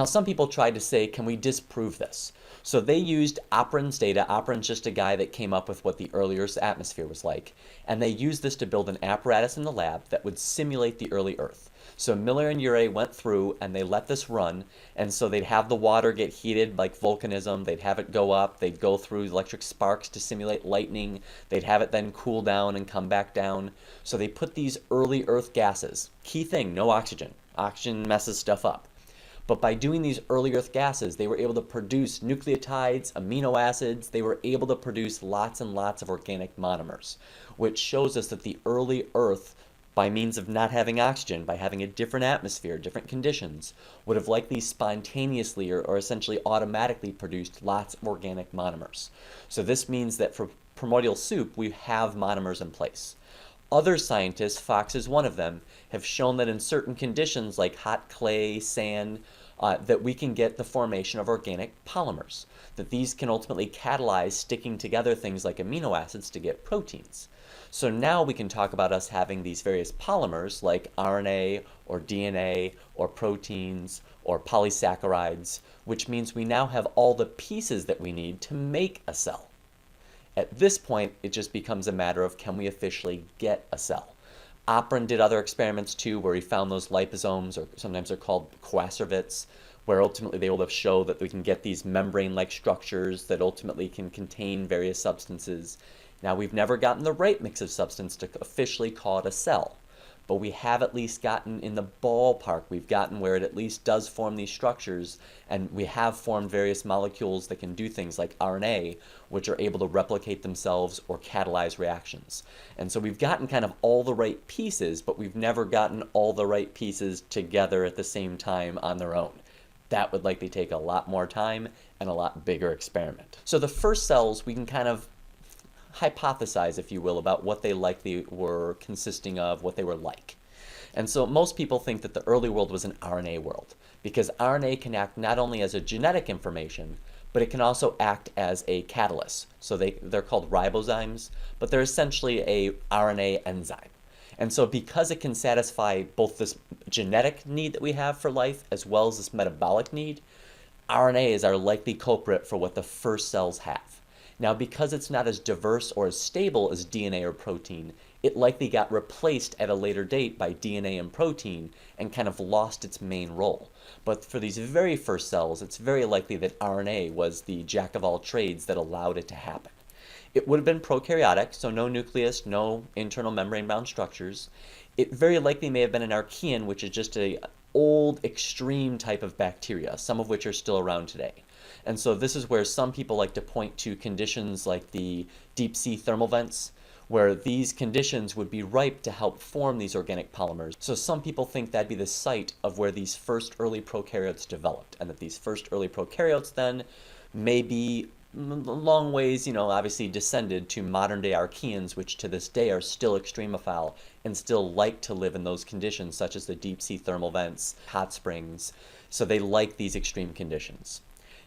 Now, some people tried to say, can we disprove this? So they used Operan's data. Operan's just a guy that came up with what the early Earth's atmosphere was like. And they used this to build an apparatus in the lab that would simulate the early Earth. So Miller and Urey went through and they let this run. And so they'd have the water get heated like volcanism. They'd have it go up. They'd go through electric sparks to simulate lightning. They'd have it then cool down and come back down. So they put these early Earth gases. Key thing, no oxygen. Oxygen messes stuff up. But by doing these early Earth gases, they were able to produce nucleotides, amino acids. They were able to produce lots and lots of organic monomers, which shows us that the early Earth, by means of not having oxygen, by having a different atmosphere, different conditions, would have likely spontaneously or essentially automatically produced lots of organic monomers. So this means that for primordial soup, we have monomers in place. Other scientists, Fox is one of them, have shown that in certain conditions like hot clay, sand, that we can get the formation of organic polymers, that these can ultimately catalyze sticking together things like amino acids to get proteins. So now we can talk about us having these various polymers like RNA or DNA or proteins or polysaccharides, which means we now have all the pieces that we need to make a cell. At this point, it just becomes a matter of can we officially get a cell. Operan did other experiments too where he found those liposomes, or sometimes they're called coacervates, where ultimately they will show that we can get these membrane-like structures that ultimately can contain various substances. Now, we've never gotten the right mix of substance to officially call it a cell, but we have at least gotten in the ballpark. We've gotten where it at least does form these structures, and we have formed various molecules that can do things like RNA, which are able to replicate themselves or catalyze reactions. And so we've gotten kind of all the right pieces, but we've never gotten all the right pieces together at the same time on their own. That would likely take a lot more time and a lot bigger experiment. So the first cells, we can kind of hypothesize, if you will, about what they likely were consisting of, what they were like. And so most people think that the early world was an RNA world, because RNA can act not only as a genetic information, but it can also act as a catalyst. So they're called ribozymes, but they're essentially a RNA enzyme. And so because it can satisfy both this genetic need that we have for life as well as this metabolic need, RNA is our likely culprit for what the first cells have. Now, because it's not as diverse or as stable as DNA or protein, it likely got replaced at a later date by DNA and protein and kind of lost its main role. But for these very first cells, it's very likely that RNA was the jack of all trades that allowed it to happen. It would have been prokaryotic, so no nucleus, no internal membrane-bound structures. It very likely may have been an archaean, which is just an old, extreme type of bacteria, some of which are still around today. And so this is where some people like to point to conditions like the deep sea thermal vents, where these conditions would be ripe to help form these organic polymers. So some people think that'd be the site of where these first early prokaryotes developed, and that these first early prokaryotes then may be long ways, obviously descended to modern day archaeans, which to this day are still extremophile and still like to live in those conditions, such as the deep sea thermal vents, hot springs. So they like these extreme conditions.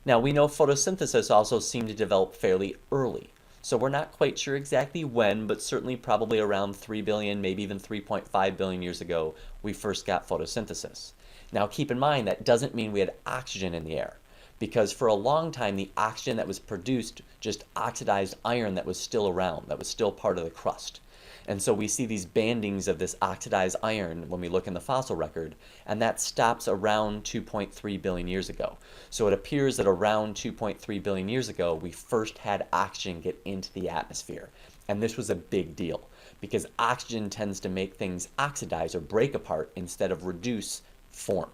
Now, we know photosynthesis also seemed to develop fairly early. So we're not quite sure exactly when, but certainly probably around 3 billion, maybe even 3.5 billion years ago, we first got photosynthesis. Now, keep in mind, that doesn't mean we had oxygen in the air, because for a long time, the oxygen that was produced just oxidized iron that was still around, that was still part of the crust. And so we see these bandings of this oxidized iron when we look in the fossil record, and that stops around 2.3 billion years ago. So it appears that around 2.3 billion years ago, we first had oxygen get into the atmosphere. And this was a big deal, because oxygen tends to make things oxidize or break apart instead of reduce form.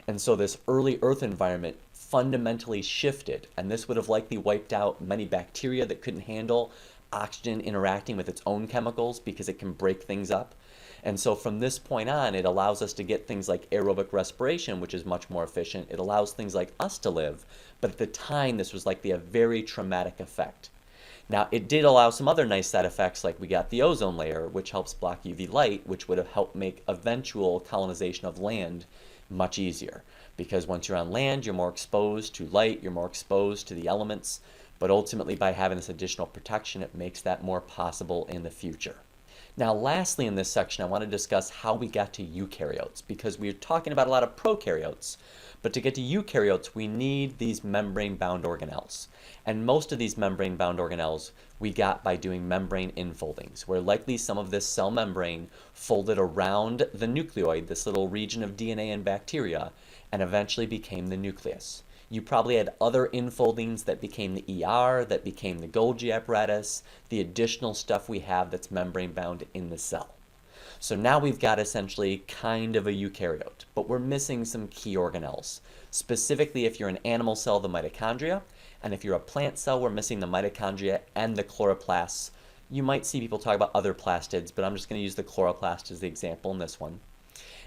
And so this early Earth environment fundamentally shifted, and this would have likely wiped out many bacteria that couldn't handle oxygen interacting with its own chemicals because it can break things up. And so from this point on, it allows us to get things like aerobic respiration, which is much more efficient. It allows things like us to live, but at the time, this was likely a very traumatic effect. Now, it did allow some other nice side effects, like we got the ozone layer, which helps block UV light, which would have helped make eventual colonization of land much easier. Because once you're on land, you're more exposed to light, you're more exposed to the elements, but ultimately by having this additional protection, it makes that more possible in the future. Now, lastly in this section, I want to discuss how we got to eukaryotes, because we're talking about a lot of prokaryotes, but to get to eukaryotes, we need these membrane-bound organelles. And most of these membrane-bound organelles we got by doing membrane infoldings, where likely some of this cell membrane folded around the nucleoid, this little region of DNA in bacteria, and eventually became the nucleus. You probably had other infoldings that became the ER, that became the Golgi apparatus, the additional stuff we have that's membrane bound in the cell. So now we've got essentially kind of a eukaryote, but we're missing some key organelles. Specifically, if you're an animal cell, the mitochondria, and if you're a plant cell, we're missing the mitochondria and the chloroplasts. You might see people talk about other plastids, but I'm just going to use the chloroplast as the example in this one.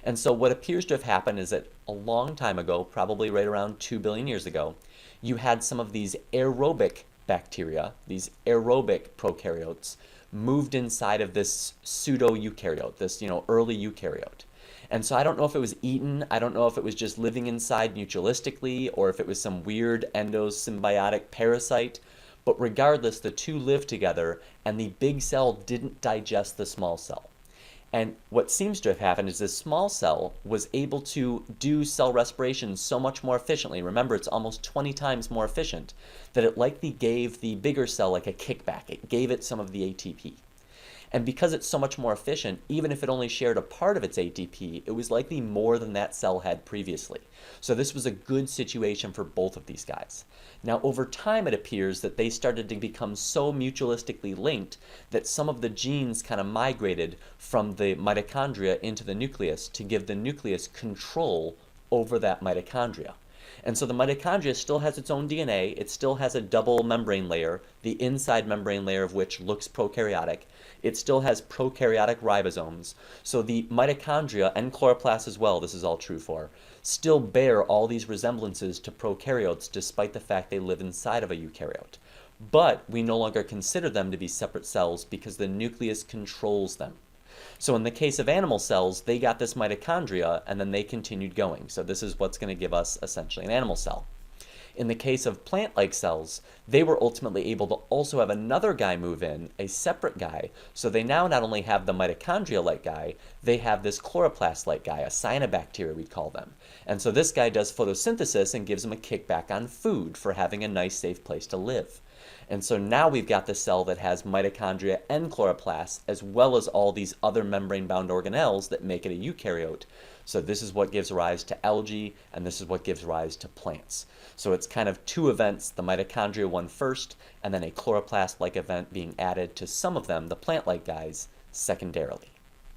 And so what appears to have happened is that a long time ago, probably right around 2 billion years ago, you had some of these aerobic bacteria, these aerobic prokaryotes, moved inside of this pseudo-eukaryote, this early eukaryote. And so I don't know if it was eaten, I don't know if it was just living inside mutualistically, or if it was some weird endosymbiotic parasite, but regardless, the two lived together, and the big cell didn't digest the small cell. And what seems to have happened is this small cell was able to do cell respiration so much more efficiently. Remember, it's almost 20 times more efficient, that it likely gave the bigger cell like a kickback. It gave it some of the ATP. And because it's so much more efficient, even if it only shared a part of its ATP, it was likely more than that cell had previously. So this was a good situation for both of these guys. Now, over time, it appears that they started to become so mutualistically linked that some of the genes kind of migrated from the mitochondria into the nucleus to give the nucleus control over that mitochondria. And so the mitochondria still has its own DNA, it still has a double membrane layer, the inside membrane layer of which looks prokaryotic. It still has prokaryotic ribosomes. So the mitochondria and chloroplasts as well, this is all true for, still bear all these resemblances to prokaryotes despite the fact they live inside of a eukaryote. But we no longer consider them to be separate cells because the nucleus controls them. So in the case of animal cells, they got this mitochondria and then they continued going. So this is what's going to give us essentially an animal cell. In the case of plant-like cells, they were ultimately able to also have another guy move in, a separate guy. So they now not only have the mitochondria-like guy, they have this chloroplast-like guy, a cyanobacteria we'd call them. And so this guy does photosynthesis and gives them a kickback on food for having a nice, safe place to live. And so now we've got the cell that has mitochondria and chloroplasts, as well as all these other membrane-bound organelles that make it a eukaryote. So this is what gives rise to algae, and this is what gives rise to plants. So it's kind of two events, the mitochondria one first, and then a chloroplast-like event being added to some of them, the plant-like guys, secondarily.